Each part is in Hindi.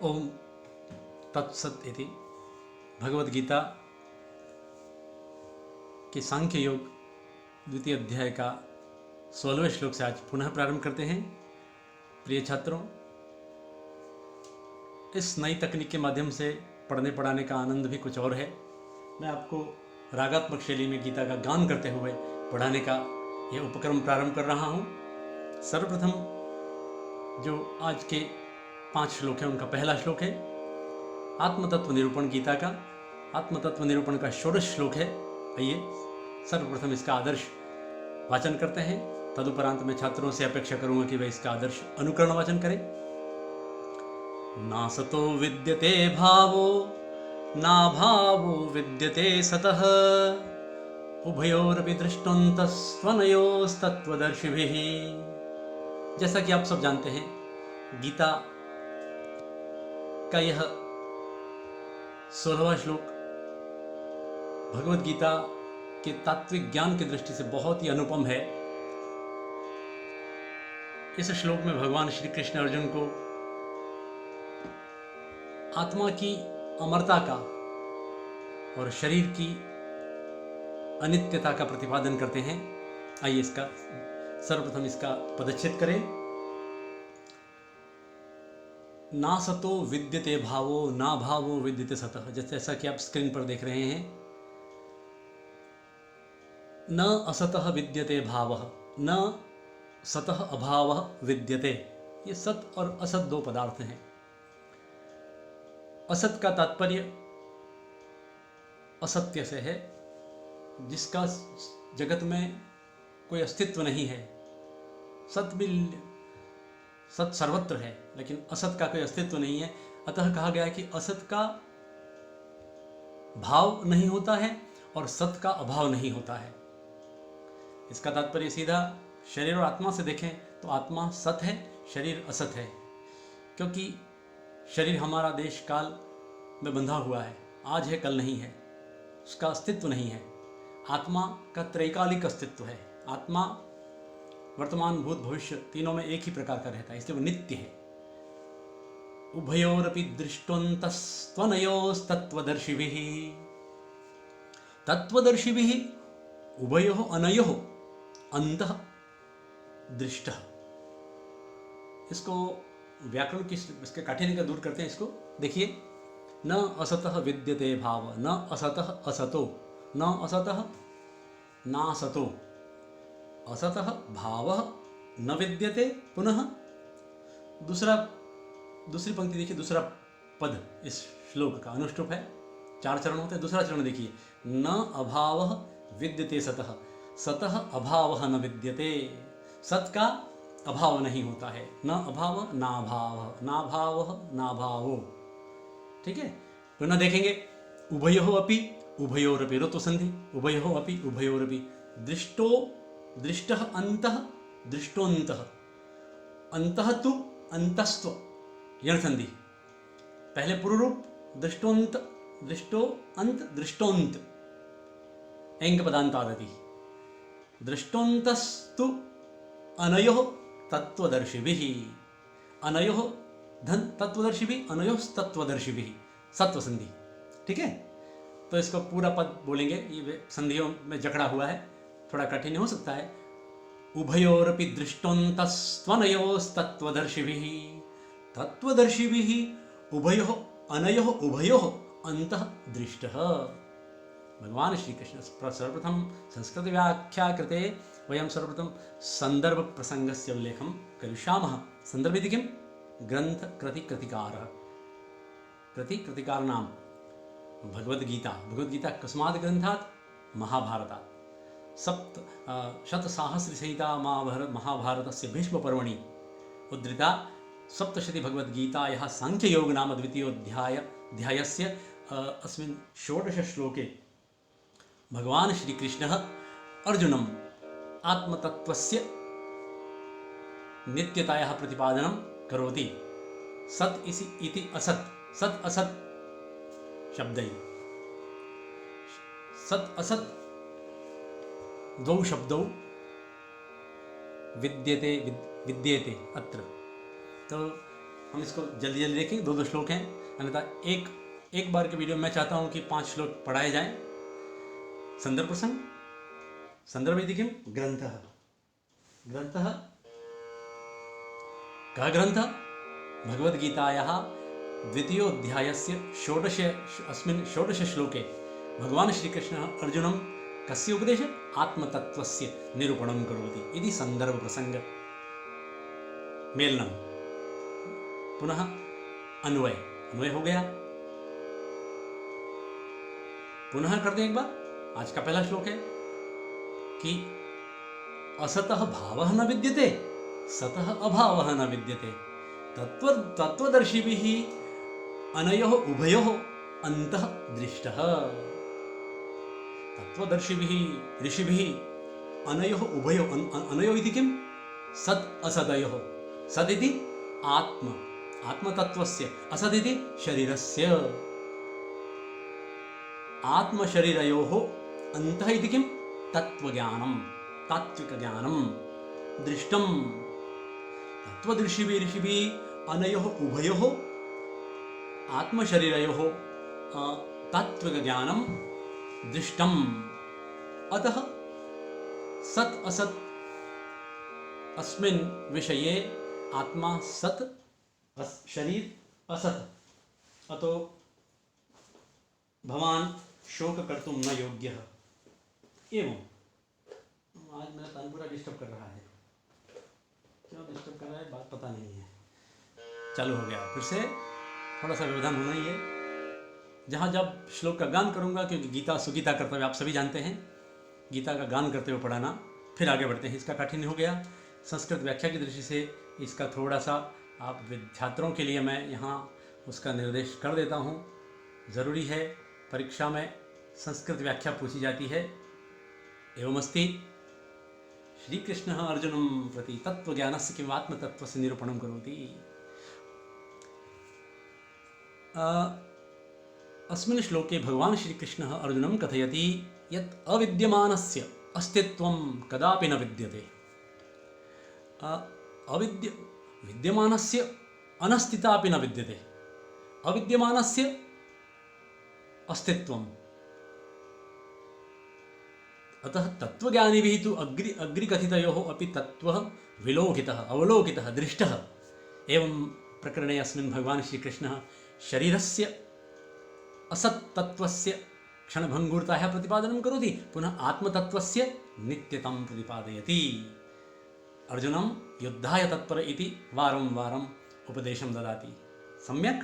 ओम तत्सत इति। भगवद गीता के सांख्य योग द्वितीय अध्याय का 16वें श्लोक से आज पुनः प्रारंभ करते हैं। प्रिय छात्रों, इस नई तकनीक के माध्यम से पढ़ने पढ़ाने का आनंद भी कुछ और है। मैं आपको रागात्मक शैली में गीता का गान करते हुए पढ़ाने का यह उपक्रम प्रारंभ कर रहा हूँ। सर्वप्रथम जो आज के 5 श्लोक हैं, उनका पहला श्लोक है आत्मतत्व निरूपण गीता का। आत्मतत्व निरूपण का षोडश श्लोक है। आइए सर्वप्रथम इसका आदर्श वाचन करते हैं। तदुपरांत मैं छात्रों से अपेक्षा करूंगा कि वे इसका आदर्श अनुकरण वाचन करें। नासतो विद्यते भावो ना भावो विद्यते सतः उभयोरपि दृष्टोन्तस्त्वनयोस्तत्त्वदर्शिभिः। जैसा कि आप सब जानते हैं, गीता का यह 16वां श्लोक भगवद गीता के तात्विक ज्ञान की दृष्टि से बहुत ही अनुपम है। इस श्लोक में भगवान श्री कृष्ण अर्जुन को आत्मा की अमरता का और शरीर की अनित्यता का प्रतिपादन करते हैं। आइए इसका सर्वप्रथम इसका पदच्छेद करें। ना सतो विद्यते भावो ना भावो विद्यते सतः। जैसा कि आप स्क्रीन पर देख रहे हैं, न असतः विद्यते भावः न सतः अभावः विद्यते। ये सत और असत दो पदार्थ हैं। असत का तात्पर्य असत्य से है, जिसका जगत में कोई अस्तित्व नहीं है। सत सर्वत्र है, लेकिन असत का कोई अस्तित्व नहीं है। अतः कहा गया है कि असत का भाव नहीं होता है और सत का अभाव नहीं होता है। इसका तात्पर्य सीधा शरीर और आत्मा से देखें तो आत्मा सत है, शरीर असत है। क्योंकि शरीर हमारा देश काल में बंधा हुआ है, आज है कल नहीं है, उसका अस्तित्व नहीं है। आत्मा का त्रैकालिक अस्तित्व है। आत्मा वर्तमान भूत भविष्य तीनों में एक ही प्रकार का रहता है, इसलिए वो नित्य है। उभयोरपि दृष्टोन्तस्त्वनयोस्तत्त्वदर्शिभिः। तत्त्वदर्शिभिः उभयोः अनयोः अन्तः दृष्टः। इसको व्याकरण की इसके काठिन्य का दूर करते हैं। इसको देखिए, न असतः विद्यते भाव न असतः असतो न असतः नासतो असतः भावः न विद्यते। पुनः दूसरी पंक्ति देखिए, दूसरा पद इस श्लोक का अनुष्टुप है। 4 चरण होते हैं। दूसरा चरण देखिए, न अभावः विद्यते सतः सतः अभावः न विद्यते। सत का अभाव नहीं होता है। न अभाव ना भाव ना भावः ना भावो। ठीक है। पुनः देखेंगे, उभयोः अपि उभयोरपि ऋतु संधि, उभयोः अपि उभयोरपि दृष्टो दृष्टः अन्तः दृष्टोन्तः अन्तः तु अन्तस्त्व यण संधि। पहले पूर्व रूप दृष्टोन्त दृष्टो अंत दृष्टोन्त एंग पदान्तादति। दृष्टोन्तस्तु अनयोः तत्त्वदर्शिभिः। अनयोः धन तत्वदर्शिभिः अनयोस्तत्त्वदर्शिभिः सत्व संधि। ठीक है। तो इसको पूरा पद बोलेंगे। ये संधियों में जकड़ा हुआ है, थोड़ा कठिन हो सकता है। उभयोरपि दृष्टोन्तस्त्वनयोस्तत्त्वदर्शिभिः तत्त्वदर्शिभिः उभयोः अनयोः उभयोः अन्तः दृष्टः। भगवान श्री कृष्ण सर्वप्रथम संस्कृत व्याख्या कृते वयं सर्वप्रथम संदर्भ प्रसंगस्य उल्लेखं करिष्यामः। संदर्भ इति किं? ग्रंथ कृति कृतिकारः। कृति कृतिकार नाम भगवद्गीता। भगवद्गीता कस्मात् ग्रन्थात्? महाभारतात्। शतसाहस्रसहिता महाभारतस्य भीष्मपर्वणि उद्धृता सप्तशती भगवद्गीतायाः सांख्ययोग नाम द्वितीयोऽध्यायस्य अस्मिन् 16 श्लोके भगवान श्रीकृष्णः अर्जुनम् आत्मतत्त्वस्य नित्यतायाः प्रतिपादनं करोति। सत् इति असत्, सत् असत् शब्दैः। सत् असत् द्वौ शब्दौ विद्यते अत्र। तो हम इसको जल्दी जल्दी देखेंगे, 2-2 श्लोक हैं, अन्यथा एक बार के वीडियो में मैं चाहता हूं कि 5 श्लोक पढ़ाए जाएं। संदर्भ प्रसंग, संदर्भ इति किं ग्रंथः, ग्रंथः कः ग्रन्थः भगवद्गीतायाः द्वितीयोऽध्यायस्य अस्मिन् षोडशश्लोके भगवान् श्रीकृष्णः अर्जुनं कस्य उपदेश आत्मतत्त्वस्य निरूपणं करोति इति संदर्भप्रसंग। मेलनम, पुनः अन्वय हो गया। पुनः करते हैं एक बार। आज का पहला श्लोक है कि असतः भावः न विद्यते सतः अभावः न विद्यते, तत्त्वदर्शिभिः अनयोः उभयोः अन्तः दृष्टः। तत्त्वदर्शिभिः ऋषिभिः अनयोः उभयोः, अनयोः इति किं सत् असदयोः, सद् इति आत्मतत्त्वस्य, असद् इति शरीरस्य, आत्मशरीरयोः अन्तः इति किं तत्त्वज्ञानं, तात्विकज्ञानं दृष्टं। तत्त्वदर्शिभिः ऋषिभिः अनयोः उभयोः आत्मशरीरयोः तात्विकज्ञानं दृष्टम्। अतः सत् असत् अस्मिन् विषये आत्मा सत्, शरीर असत्, अतो भवान् शोक कर्तुं न योग्यः। एवं आज मेरा तन पूरा डिस्टर्ब कर रहा है, क्यों डिस्टर्ब कर रहा है बात पता नहीं है। चालू हो गया फिर से, थोड़ा सा व्यवधान होना ही है। जहाँ जब श्लोक का गान करूँगा, क्योंकि गीता सुगीता करते हुए आप सभी जानते हैं, गीता का गान करते हुए पढ़ाना। फिर आगे बढ़ते हैं। इसका काठिन्य हो गया। संस्कृत व्याख्या की दृष्टि से इसका थोड़ा सा आप विद्यार्थियों के लिए मैं यहाँ उसका निर्देश कर देता हूँ। ज़रूरी है, परीक्षा में संस्कृत व्याख्या पूछी जाती है। एवमस्ति श्रीकृष्णः अर्जुनं प्रति तत्त्वज्ञानस्य किम् आत्मतत्त्वस्य निरूपणं करोति। अस्मिन् श्लोके भगवान् श्रीकृष्णः अर्जुनं कथयति यत् अविद्यमानस्य अस्तित्वं कदापि न विद्यते। विद्यमानस्य अनस्तिता अपि न विद्यते। अविद्यमानस्य अस्तित्वम्। अतः तत्त्वज्ञानिभिः तु अग्रिकथितयोः अपि तत्त्वः विलोकितः, अवलोकितः, दृष्टः। एवं प्रकरणे अस्मिन् भगवान् श्रीकृष्णः शरीरस्य असत्तत्वस्य क्षणभङ्गुरतायाः प्रतिपादनं करोति, पुनः आत्मतत्त्वस्य नित्यतां प्रतिपादयति। अर्जुनं युद्धाय तत्पर इति वारं वारम् उपदेशं ददाति। सम्यक्।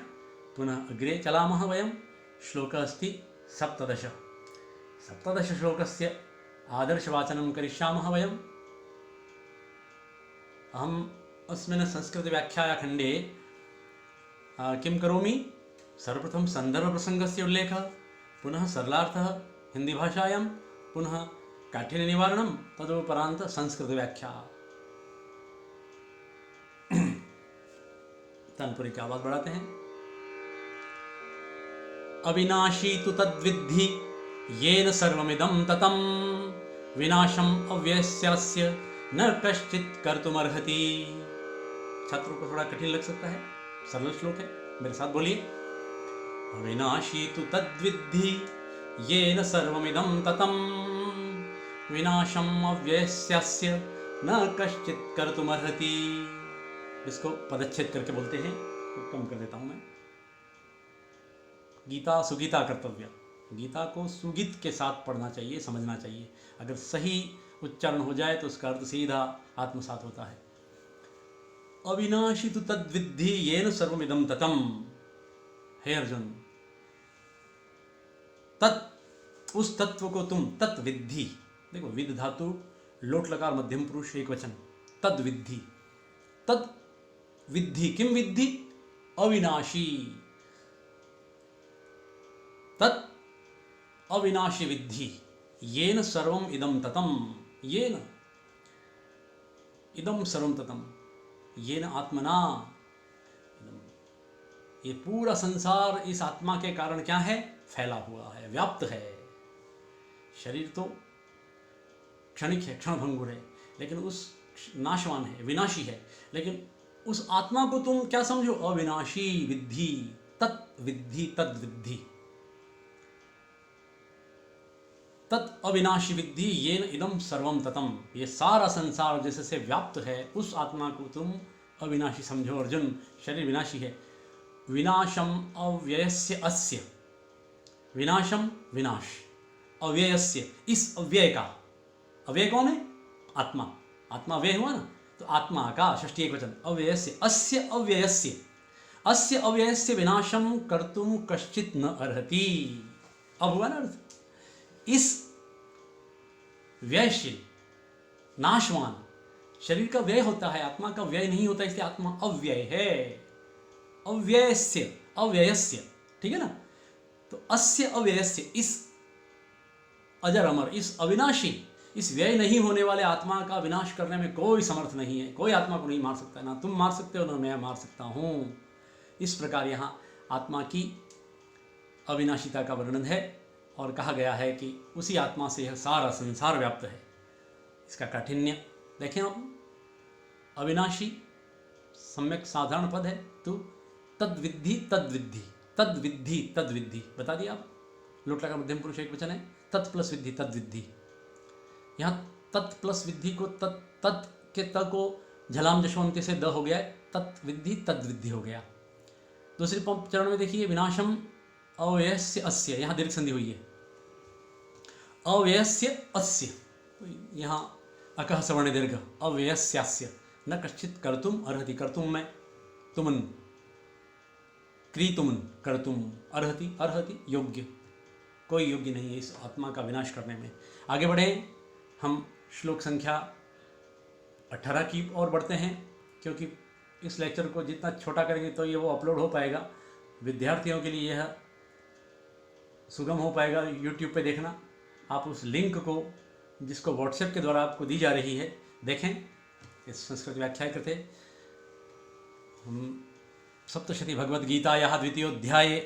पुनः अग्रे चलामः वयं। श्लोकः अस्ति 17। 17 श्लोकस्य आदर्शवाचनं करिष्यामः वयम्। अहम् अस्मिन् संस्कृतव्याख्याखण्डे किं करोमि? सर्वप्रथम सन्दर्भप्रसङ्गस्य उल्लेखः, पुनः सरलार्थः हिन्दीभाषायां, पुनः काठिन्यनिवारणं, तदुपरान्त संस्कृतव्याख्या। तानपुरी की आवाज बढ़ाते हैं। अविनाशी तु तद्विद्धि येन सर्वमिदं ततं, विनाशम् अव्यस्यस्य न कश्चित् कर्तुमर्हति। छात्रों को थोड़ा कठिन लग सकता है, सरल श्लोक है, मेरे साथ बोलिए। अविनाशी तु तद्विद्धि येन सर्वमिदं ततं, विनाशम् अव्यस्यस्य न कश्चित् कर्तुमर्हति। इसको पदच्छेद करके बोलते हैं, तो कम कर देता हूं मैं। गीता सुगीता कर्तव्य। गीता को सुगीत के साथ पढ़ना चाहिए, समझना चाहिए। अगर सही उच्चारण हो जाए तो उसका अर्थ सीधा आत्मसात होता है। अविनाशी तु तद्विद्धि येन सर्वमिदं ततं। हे अर्जुन, तत्, उस तत्व को तुम तत्विद्धि। देखो, विद धातु, लोट लकार, मध्यम पुरुष, एक वचन, तद्विद्धि। तद विद्धि, किम विद्धि? अविनाशी। तत् अविनाशी विद्धि येन सर्वम इदम ततम। येन इदम सर्वम ततम, येन आत्मना इदम। ये पूरा संसार इस आत्मा के कारण क्या है? फैला हुआ है, व्याप्त है। शरीर तो क्षणिक है, क्षणभंगुर है, लेकिन उस नाशवान है, विनाशी है, लेकिन उस आत्मा को तुम क्या समझो? अविनाशी विद्धि, तत् विद्धि, तद विद्धि, तत् अविनाशी विद्धि येन इदम सर्वम ततम। ये सारा संसार जैसे से व्याप्त है, उस आत्मा को तुम अविनाशी समझो। अर्जुन, शरीर विनाशी है। विनाशम अव्ययस्य अस्य, विनाशम विनाश, अव्ययस्य इस अव्यय का, अव्यय कौन है? आत्मा, आत्मा अव्यय हुआ ना, तो आत्मा का षष्ठी एक वचन, अव्ययस्य अस्य अव्ययस्य, अस्य अव्ययस्य विनाशम कर्तुम कश्चित न अर्हति। अब हुआ ना अर्थ, इस व्ययशील नाशवान शरीर का व्यय होता है, आत्मा का व्यय नहीं होता, इसलिए आत्मा अव्यय है। अव्ययस्य, अव्ययस्य, ठीक है ना। तो अस्य अव्ययस्य, इस अजर अमर, इस अविनाशी, इस व्यय नहीं होने वाले आत्मा का विनाश करने में कोई समर्थ नहीं है। कोई आत्मा को नहीं मार सकता, ना तुम मार सकते हो ना मैं मार सकता हूं। इस प्रकार यहाँ आत्मा की अविनाशिता का वर्णन है और कहा गया है कि उसी आत्मा से यह सारा संसार व्याप्त है। इसका काठिन्य देखें आप, अविनाशी सम्यक साधारण पद है, तो तद्विद्धि तद्विद्धि, तद्विद्धि तद्विद्धि बता दिया आप। लोटला का मध्यम पुरुष एक वचन है, तत् प्लस विद्धि तद्विद्धि। यहाँ तत् प्लस विद्धि को तत् के त को झलाम जशवंती से द हो गया है, तत्विद्धि तद्विद्धि हो गया। दूसरे चरण में देखिए, विनाशम अव्ययस्य अस्य, यहाँ दीर्घ संधि हुई है, अव्ययस्य अस्य, यहाँ अकह सवर्ण दीर्घ, अव्ययस्यास्य, न कश्चित कर्तुम अर्हति, कर्तुम में तुमन, क्रीतुमन, कर्तुम, अर्हति, अर्हति योग्य, कोई योग्य नहीं है इस आत्मा का विनाश करने में। आगे बढ़े हम श्लोक संख्या 18 की ओर बढ़ते हैं, क्योंकि इस लेक्चर को जितना छोटा करेंगे तो ये वो अपलोड हो पाएगा, विद्यार्थियों के लिए यह सुगम हो पाएगा यूट्यूब पे देखना। आप उस लिंक को, जिसको व्हाट्सएप के द्वारा आपको दी जा रही है, देखें। इस संस्कृत व्याख्या कृते हम सप्तशती भगवद्गीतायाः द्वितीयोऽध्याये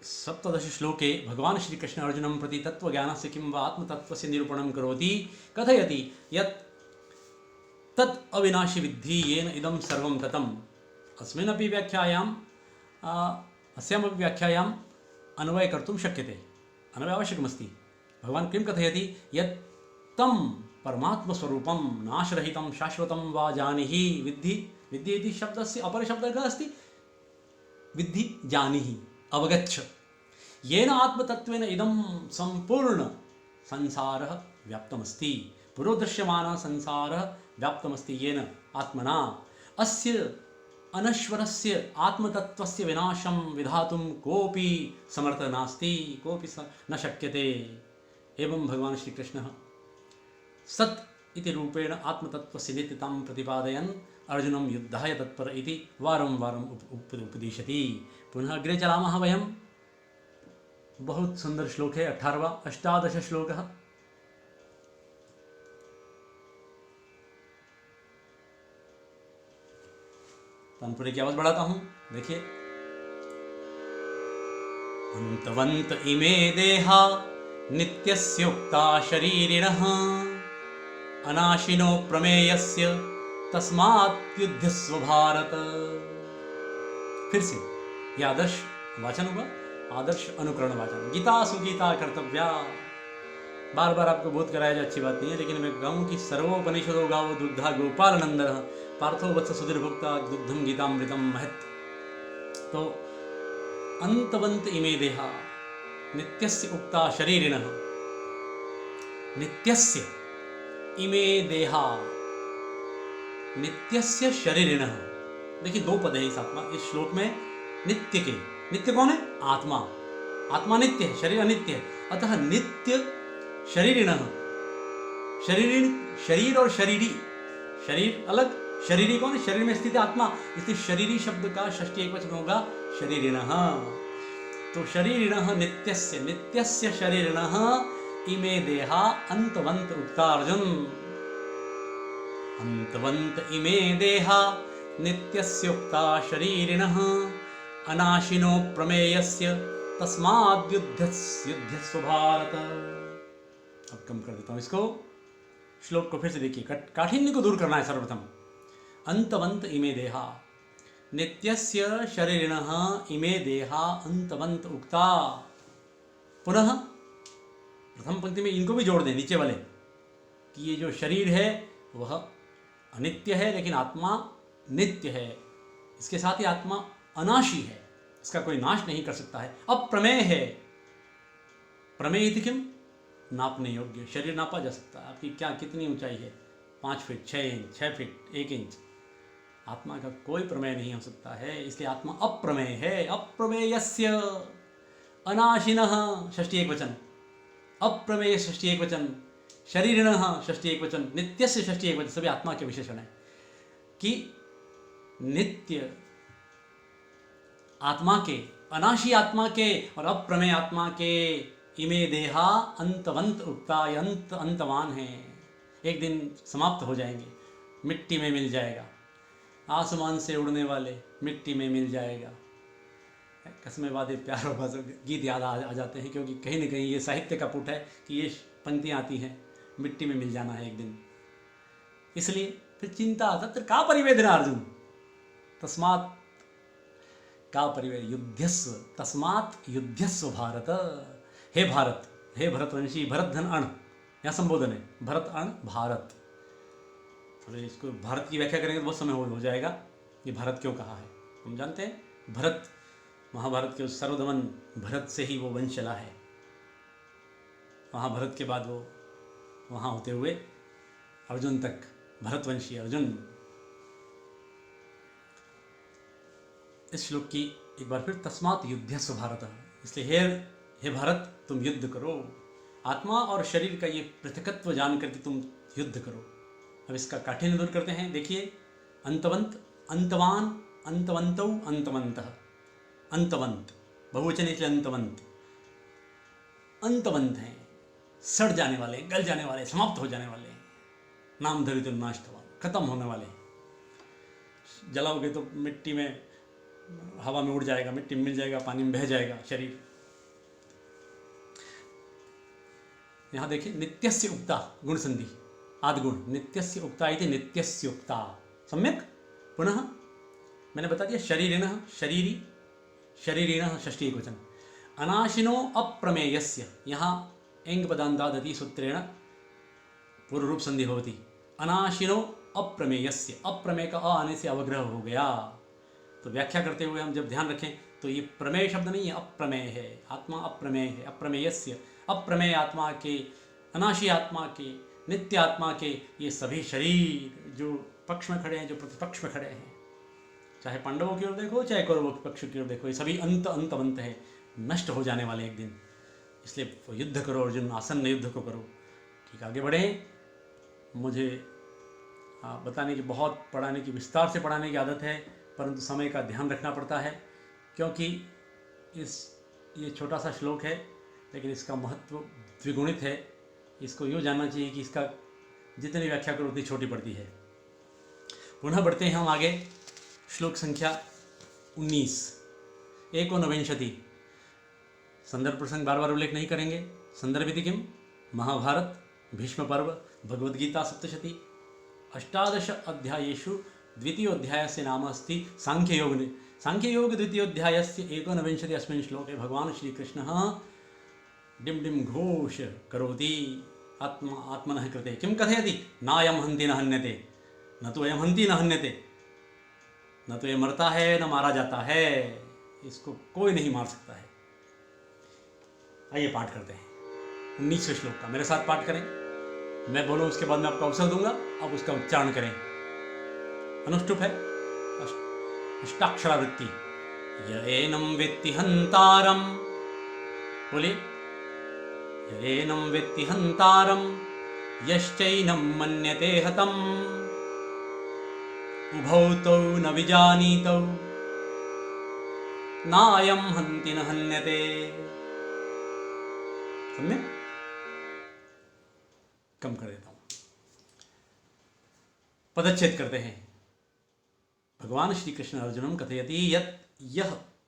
सप्तदश श्लोके भगवान श्री कृष्ण अर्जुनं प्रति तत्त्वज्ञानस्य किं वा आत्मतत्त्वस्य निरूपणं करोति, कथयति यत् तत् अविनाशी विद्धि येन इदं सर्वं ततम्। अस्मिन्नपि व्याख्यायाम् अस्यामपि व्याख्यायाम् अन्वय कर्तुं शक्यते, अन्वय आवश्यकमस्ति। भगवान् किं कथयति, यत् तं परमात्मस्वरूपं नाशरहितं शाश्वतं वा जानीहि, विद्धि, विद्धि इति शब्दस्य अपरशब्दः कः अस्ति? विद्धि, जानीहि, अवगच्छ। येन आत्मतत्त्वेन इदं सम्पूर्ण संसारः व्याप्तमस्ति, पुरोदृश्यमानः संसारः व्याप्तमस्ति येन आत्मना। अस्य अनश्वरस्य आत्मतत्त्वस्य विनाशं विधातुं कोऽपि समर्थः नास्ति, कोऽपि न शक्यते। एवं भगवान श्री कृष्णः सत् इति रूपेण आत्मतत्त्वस्य नित्यतां प्रतिपादयन् अर्जुनं युद्धाय तत्पर इति वारं वारं उपदिशति। पुनः अग्रे चलामः वयं। बहुत सुंदर श्लोक है 18वां, 18 श्लोकः। तानपुरे की आवाज बढ़ाता हूं, देखिए। अंतवंत इमे देहा नित्यस्योक्ता शरीरिणः अनाशिनो प्रमेयस्य तस्मात् युध्यस्व भारत। फिर से यह आदर्श वाचन होगा, आदर्श अनुकरण वाचन। गीता सुगीता कर्तव्या, बार बार आपको बोध कराया जाए अच्छी बात नहीं है, लेकिन मैं कहूँ कि सर्वोपनिषदो गावो दुग्धा गोपाल नंदन पार्थो वत्स सुधीर भुक्ता दुग्धम गीतामृतम महत्। तो अंतवंत इमे देहा नित्यस्य उक्ता शरीरिणः, नित्यस्य इमे देहा, नित्यस्य शरीरिणः। देखिए दो पद है इस आत्मा, इस श्लोक में नित्य के, नित्य कौन है? आत्मा, आत्मा नित्य है, शरीर अनित्य है, अतः नित्य शरीरिणः। शरीर, शरीर और शरीरी, शरीर अलग, शरीरी कौन है? शरीर में स्थित आत्मा, इसलिए शरीरी शब्द का षष्ठी एकवचन होगा शरीरिणः। तो शरीरिणः नित्यस्य, नित्यस्य शरीरिणः इमे देहा अंतवंत उक्ता अर्जुन। अंतवंत इमे देहा नित्यस्योक्ता शरीरिणः अनाशिनो प्रमेयस्य तस्माद् युध्यस्व भारत। अब कम कर देता हूं इसको, श्लोक को फिर से देखिए, काठिन्य को दूर करना है सर्वप्रथम। अंतवंत इमे देहा, नित्यस्य शरीरिणः इमे देहा अंतवंत उक्ता। पुनः प्रथम पंक्ति में इनको भी जोड़ दें, नीचे वाले, कि ये जो शरीर है वह अनित्य है लेकिन आत्मा नित्य है। इसके साथ ही आत्मा अनाशी है, इसका कोई नाश नहीं कर सकता है, अप्रमेय है। प्रमेय इति किम, नापने योग्य। शरीर नापा जा सकता है, आपकी क्या कितनी ऊंचाई है, 5 फीट 6 इंच, 6 फीट 1 इंच। आत्मा का कोई प्रमेय नहीं हो सकता है, इसलिए आत्मा अप्रमेय है। अप्रमेयस्य अनाशिनः षष्ठी एक वचन, अप्रमेय षष्ठी एक वचन, शरीरिणः षष्ठी एक वचन, नित्यस्य षष्ठी एक वचन, सभी आत्मा के विशेषण है कि नित्य आत्मा के, अनाशी आत्मा के और अप्रमेय आत्मा के इमे देहा अंतवंत उक्ता, अंतवान हैं, एक दिन समाप्त हो जाएंगे, मिट्टी में मिल जाएगा। आसमान से उड़ने वाले मिट्टी में मिल जाएगा। कसमें वादे प्यार और बाज़ गीत याद आ जाते हैं, क्योंकि कहीं ना कहीं ये साहित्य का पुट है कि ये पंक्तियाँ आती हैं, मिट्टी में मिल जाना है एक दिन। इसलिए फिर चिंता, तत्र का परिवेदना अर्जुन, तस्मात् का परिवेद युद्धस्व, तस्मात् युद्धस्व भारत। हे भारत, हे भरतवंशी, भरत धन अण, यहाँ संबोधन है, भरत अण भारत। तो इसको भारत की व्याख्या करेंगे तो बहुत समय हो जाएगा, ये भारत क्यों कहा है। हम जानते हैं भरत, महाभारत के उस सर्वदमन भरत से ही वो वंश चला है। वहाँ भरत के बाद वो वहाँ होते हुए अर्जुन तक, भरतवंशी अर्जुन। इस श्लोक की एक बार फिर, तस्मात् युद्धस्व भारत, इसलिए हे भारत तुम युद्ध करो। आत्मा और शरीर का ये पृथकत्व जान करके तुम युद्ध करो। अब इसका काठिन्य दूर करते हैं। देखिए, अंतवंत, अंतवान, अंतवंतौ, अंतवंतः, अंतवंत बहुवचन इसलिए अंतवंत, अंतवंत हैं, सड़ जाने वाले, गल जाने वाले, समाप्त हो जाने वाले, नाम धरित नाशवान, खत्म होने वाले। जलाओगे तो मिट्टी में, हवा में उड़ जाएगा, मिट्टी में मिल जाएगा, पानी में बह जाएगा शरीर। यहाँ देखिए, नित्यस्य उक्ता, गुण संधि, आद्गुण, नित्यस्य उक्ता इति नित्यस्य उक्ता, सम्यक। पुनः मैंने बता दिया, शरीरिणः, शरीरी, शरीरिणः षष्ठी एक वचन, अनाशिनो अप्रमेयस्य, यहाँ एंग पदान्तादति सूत्रेण पूर्व रूप संधि होती, अनाशिनो अप्रमेयस्य, अप्रमेय का अ आने से अवग्रह हो गया। तो व्याख्या करते हुए हम जब ध्यान रखें तो ये प्रमेय शब्द नहीं है, अप्रमेय है, आत्मा अप्रमेय है। अप्रमेयस्य, अप्रमेय आत्मा के, अनाशी आत्मा के, नित्य आत्मा के, ये सभी शरीर जो पक्ष में खड़े हैं, जो प्रतिपक्ष में खड़े हैं, चाहे पांडवों की ओर देखो चाहे कौरवों के पक्ष की ओर देखो, ये सभी अंतवंत है, नष्ट हो जाने वाले एक दिन। इसलिए युद्ध करो अर्जुन, आसन्न युद्ध को करो। ठीक, आगे बढ़ें। मुझे बताने की, बहुत पढ़ाने की, विस्तार से पढ़ाने की आदत है, परंतु समय का ध्यान रखना पड़ता है, क्योंकि ये छोटा सा श्लोक है लेकिन इसका महत्व द्विगुणित है। इसको यूँ जानना चाहिए कि इसका जितनी व्याख्या करो उतनी छोटी पड़ती है। पुनः बढ़ते हैं हम आगे, श्लोक संख्या 19, एकोनविंशति। संदर्भ प्रसंग बार बार उल्लेख नहीं करेंगे। संदर्भिति किम, महाभारत, भीष्म पर्व, भगवद्गीता सप्तशती, 18 अध्यायेषु द्वितीयोऽध्यायस्य नाम अस्ति सांख्ययोग। सांख्ययोग द्वितीयोऽध्यायस्य 19 अस्मिन् श्लोके भगवान् श्रीकृष्णः डिम डिम घोष करोति आत्मनः कृते। किं कथयति, नायं हन्ति न हन्यते, न तो अयं हन्ति न हन्यते, न तो ये मरता है न मारा जाता है, इसको कोई नहीं मार सकता है। आइए पाठ करते हैं 19वें श्लोक का, मेरे साथ पाठ करें। मैं बोलूँ उसके बाद मैं आपको अवसर दूंगा, आप उसका उच्चारण करें। अनुष्टुप है, अष्टाक्षरावृत्ति। य एनं वेत्ति हन्तारं, बोलिए, य एनं वेत्ति हन्तारं यश्चैनं मन्यते हतम्, उभौ तौ न विजानीतौ, नायं हन्ति न हन्यते। सम्यक, कम कर देता हूं, पदच्छेद करते हैं। भगवान श्री कृष्ण अर्जुनम कथयति यत्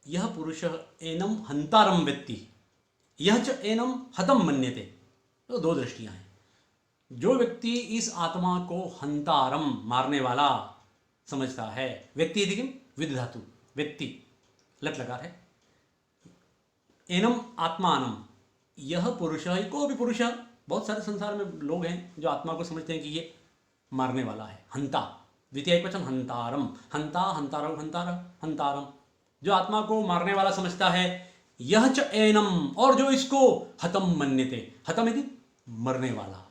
यह पुरुषः एनम हंतारम वेत्ति, यह च एनम हतम मन्यते। तो दो दृष्टियां हैं। जो व्यक्ति इस आत्मा को हंतारम, मारने वाला, समझता है। व्यक्ति यदि किम विद धातु, व्यक्ति लट लकार है। एनम आत्मानम, यह पुरुष है, को भी पुरुष। बहुत सारे संसार में लोग हैं जो आत्मा को समझते हैं कि ये मारने वाला है। हंता, द्वितीय एक वचन हंतारम, हंता हंतारम हंतार हंतारम, जो आत्मा को मारने वाला समझता है। यह च एनम, और जो इसको हतम मन्यते, हतम यदि मरने वाला,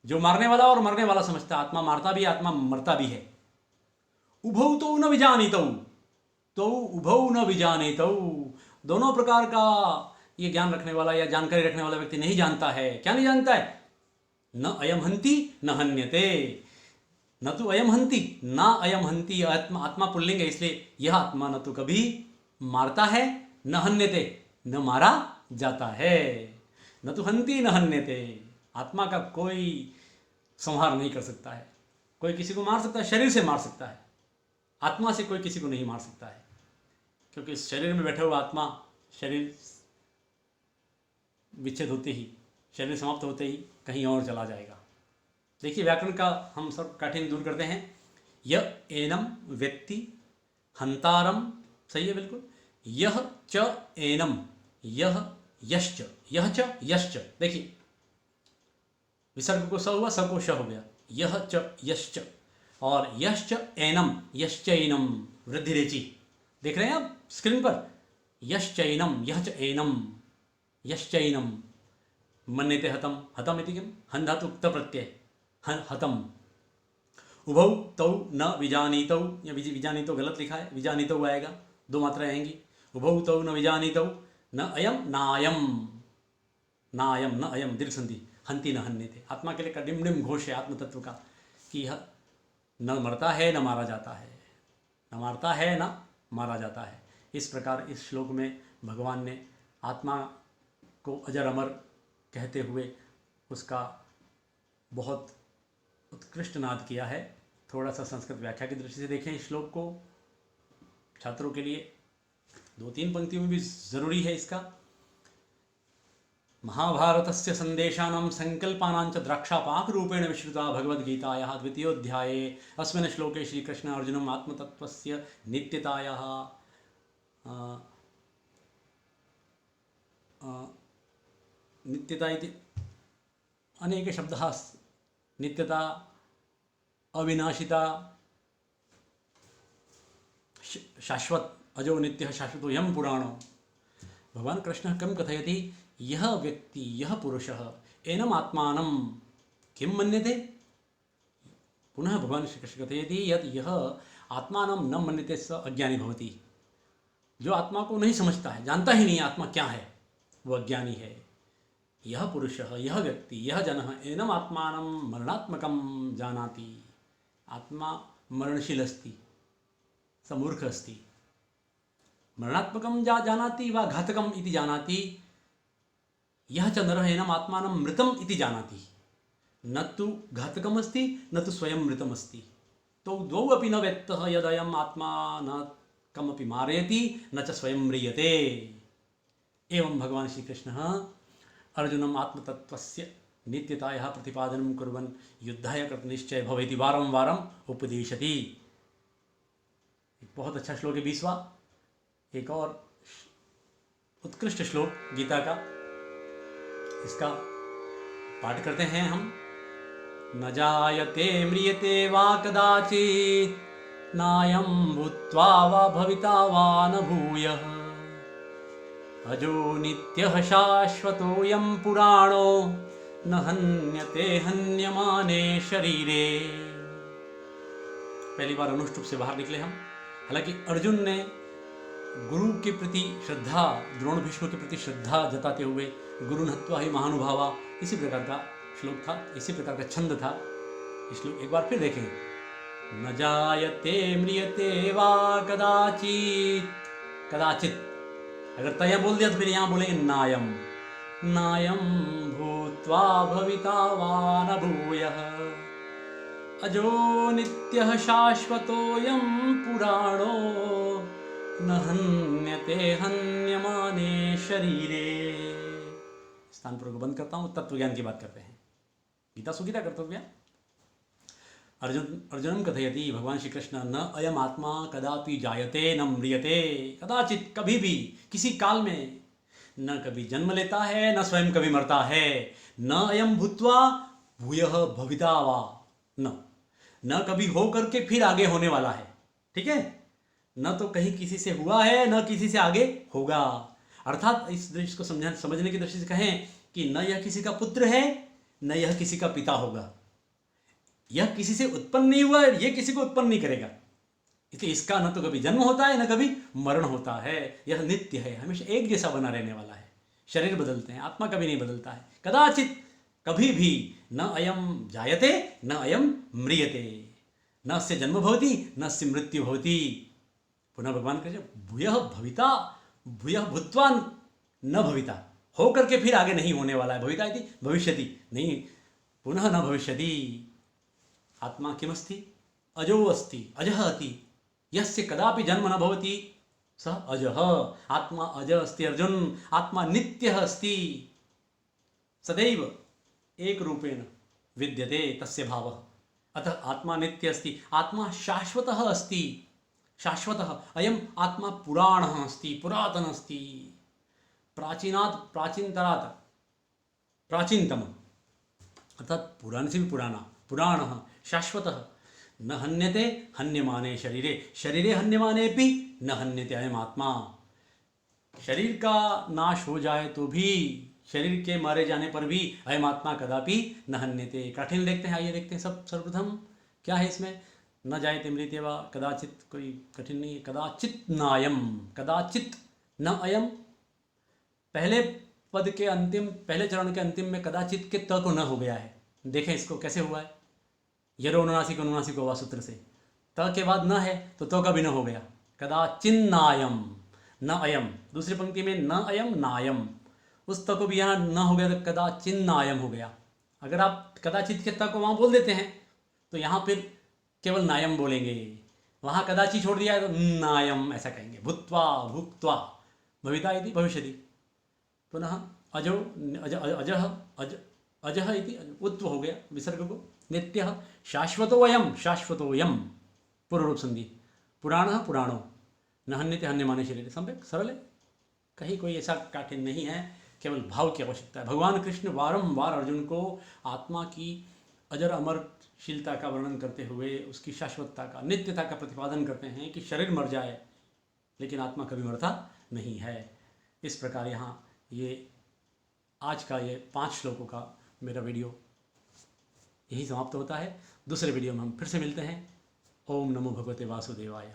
जो मारने वाला और मरने वाला समझता है। आत्मा मारता भी है, आत्मा मरता भी है। उभौ तो न विजानीतौ, तो उभौ न विजानीतौ, दोनों प्रकार का ये ज्ञान रखने वाला या जानकारी रखने वाला व्यक्ति नहीं जानता है। क्या नहीं जानता है? न अयम हंति न हन्यते, न तो अयम हंति ना अयम हंति। आत्मा पुल्लिंग है, इसलिए यह आत्मा न तो कभी मारता है न हन्यते, न मारा जाता है। न तो हंति न हन्यते, आत्मा का कोई संहार नहीं कर सकता है। कोई किसी को मार सकता है, शरीर से मार सकता है, आत्मा से कोई किसी को नहीं मार सकता है, क्योंकि इस शरीर में बैठा हुआ आत्मा, शरीर विच्छेद होते ही, शरीर समाप्त होते ही कहीं और चला जाएगा। देखिए व्याकरण का हम सब काठिन्य दूर करते हैं। यह एनम व्यक्ति, हंतारम, सही है बिल्कुल। यह च एनम, यह यश्च, यह च यश्च, देखिए विसर्ग को स हुआ, स को श हो गया। यह च यश्च, और यश्च एनम, यश्चैनम, वृद्धि रेची, देख रहे हैं आप स्क्रीन पर। यश्चैनम, यह च एनम, यश्चैनम, मन्यते हतम, हतम इति किम, हन धातु उक्त प्रत्यय, हतम। उभौ तौ न विजानीतौ, या विजानीतौ गलत लिखा है, विजानीतौ आएगा, दो मात्राएं आएंगी। उभौ तौ न विजानीतौ, न अयम नायम, नायम न अयम, दीर्घ संधि, हंति न हन्यते। आत्मा के लिए का डिम डिम घोष है आत्म तत्व का, कि यह न मरता है न मारा जाता है, न मारता है न मारा जाता है। इस प्रकार इस श्लोक में भगवान ने आत्मा को अजर अमर कहते हुए उसका बहुत उत्कृष्ट नाद किया है। थोड़ा सा संस्कृत व्याख्या की दृष्टि से देखें इस श्लोक को, छात्रों के लिए 2-3 पंक्तियों में भी जरूरी है इसका। महाभारतस्य संदेशानां संकल्पानां च द्राक्षापाक रूपेण विश्रुता भगवद्गीतायाः 2य अस्मिन् श्लोके श्रीकृष्ण अर्जुनम् आत्मतत्त्वस्य नित्यतायाः नित्यता इति अनेके शब्दाः, नित्यता, अविनाशिता, शाश्वत, अजो नित्यः शाश्वतो यं पुराणो। भगवान कृष्णः किं कथयति? यह व्यक्ति, यह पुरुषः एनम आत्मानं किं मन्यते। पुनः भगवान श्री कृष्ण कथयति यत् यह आत्मानं न मन्यते स अज्ञानी भवति। जो आत्मा को नहीं समझता है, जानता ही नहीं आत्मा क्या है, वो अज्ञानी है। यह पुरुषः, यह व्यक्ति, यह जनः एनम आत्मानं मरणात्मकं जानाति। आत्मा मरणशील अस्ति, स मूर्ख अस्ति। मरणात्मकं जानाति वा घातकम् इति जानाति। यह च नरः एनम आत्मानं मृतम् इति जानाति। न तु घातकम् अस्ति न तु स्वयं मृतम् अस्ति। तो द्वौ अपि न वेत्तः यदयम् आत्मा न कमपि मारयति न च स्वयं म्रियते। एवं भगवान श्री कृष्णः अर्जुनम् आत्मतत्त्वस्य नित्यतायाः प्रतिपादनं कुर्वन् युद्धाय कृतनिश्चय भव इति वारं वारम् उपदिशति। बहुत अच्छा श्लोक है 20वां। एक और उत्कृष्ट श्लोक गीता का, इसका पाठ करते हैं हम। न जायते म्रियते वा कदाचित् नायं भूत्वा वा भविता वा न भूयः अजो नित्यः शाश्वतोऽयं पुराणो न हन्यते हन्यमाने शरीरे। पहली बार अनुष्टुप से बाहर निकले हम। हालांकि अर्जुन ने गुरु के प्रति श्रद्धा, द्रोण भीष्म के प्रति श्रद्धा जताते हुए गुरु हत्वा ही महानुभावा, इसी प्रकार का श्लोक था, इसी प्रकार का छंद था। इस श्लोक एक बार फिर देखें। न जायते म्रियते वा कदाचित, कदाचित अगर तय बोल दिया तो फिर यहाँ बोलेंगे नायम, नायम भूत्वा भविता वा न भूयः अजो नित्यः शाश्वतोऽयं पुराणो न हन्यते हन्यमाने शरीरे। स्थान पर बंद करता हूँ, तत्व ज्ञान की बात करते हैं। गीता सुगीता कर्तव्य। अर्जुनम कथयति भगवान श्री कृष्ण, न अयम आत्मा कदापि जायते न म्रियते, कदाचित कभी भी किसी काल में न कभी जन्म लेता है न स्वयं कभी मरता है, न अयम भूत्वा भूयः भविता वा, न कभी हो करके फिर आगे होने वाला है। ठीक है, न तो कहीं किसी से हुआ है न किसी से आगे होगा। अर्थात इस दृश्य को समझने की दृष्टि से कहें कि न यह किसी का पुत्र है न यह किसी का पिता होगा, यह किसी से उत्पन्न नहीं हुआ है, यह किसी को उत्पन्न नहीं करेगा। इसलिए इसका न तो कभी जन्म होता है न कभी मरण होता है, यह नित्य है, हमेशा एक जैसा बना रहने वाला है। शरीर बदलते हैं, आत्मा कभी नहीं बदलता है। कदाचित कभी भी न अयम जायते न अयम म्रियते, न से जन्म भवति न से मृत्यु भवति। पुनः भगवान कहते भूयः भविता, भूयः भूत्वा न भविता, हो करके फिर आगे नहीं होने वाला है। भविता इति भविष्यति, नहीं पुनः न भविष्यति। आत्मा किमस्ति? अजो अस्ति, अजः अति, यस्य कदापि जन्म न भवति सः अजः। आत्मा अज अस्ति अर्जुन, आत्मा नित्यः अस्ति, सदैव एक रूपेण विद्यते तस्य भावः। अतः आत्मा नित्य अस्ति, आत्मा शाश्वतः अस्ति, शाश्वतः। अयम आत्मा पुराणः अस्ति, पुरातन अस्ति, प्राचीनात् प्राचीनतरात् प्राचीनतम, अर्थात पुराण से भी पुराना, पुराणः शाश्वतः। न हन्यते हन्यमाने शरीरे, शरीरे हन्यमानेपि न हन्यते अयम आत्मा। शरीर का नाश हो जाए तो भी, शरीर के मारे जाने पर भी अयम आत्मा कदापि न हन्यते। कठिन देखते हैं, आइए देखते हैं सब सर्वप्रथम क्या है इसमें। न जायते मृत्यते वा, कदाचित, कोई कठिन नहीं है। कदाचित नायम, कदाचित न अयम, पहले पद के अंतिम, पहले चरण के अंतिम में कदाचित के त को न हो गया है। देखें इसको कैसे हुआ है, यरो अनुनासिक वा सूत्र से त के बाद न है तो तो का भी न हो गया। कदाचिन्नायम न अयम, दूसरी पंक्ति में न अयम नायम, उस त को भी यहाँ न हो गया तो कदाचिन्नायम हो गया। अगर आप कदाचित के त को वहाँ बोल देते हैं तो यहाँ फिर केवल नायम बोलेंगे, वहाँ कदाचित छोड़ दिया है तो नायम ऐसा कहेंगे। भूत्वा भुक्त्वा भविता इति भविष्यति। पुनः अजो अजः अजः इति उत्व हो गया विसर्ग को। नित्यः शाश्वतोऽयं, शाश्वतोऽयं पूर्व रूप संधि। पुराणः पुराणो, न हन्यते हन्यमाने शरीरे। सम्यक सरल है, कहीं कोई ऐसा कठिन नहीं है, केवल भाव की आवश्यकता है। भगवान कृष्ण बारंबार अर्जुन को आत्मा की अजर अमरशीलता का वर्णन करते हुए उसकी शाश्वतता का, नित्यता का प्रतिपादन करते हैं कि शरीर मर जाए लेकिन आत्मा कभी मरता नहीं है। इस प्रकार यहाँ ये आज का ये 5 श्लोकों का मेरा वीडियो यही समाप्त होता है। दूसरे वीडियो में हम फिर से मिलते हैं। ओम नमो भगवते वासुदेवाय।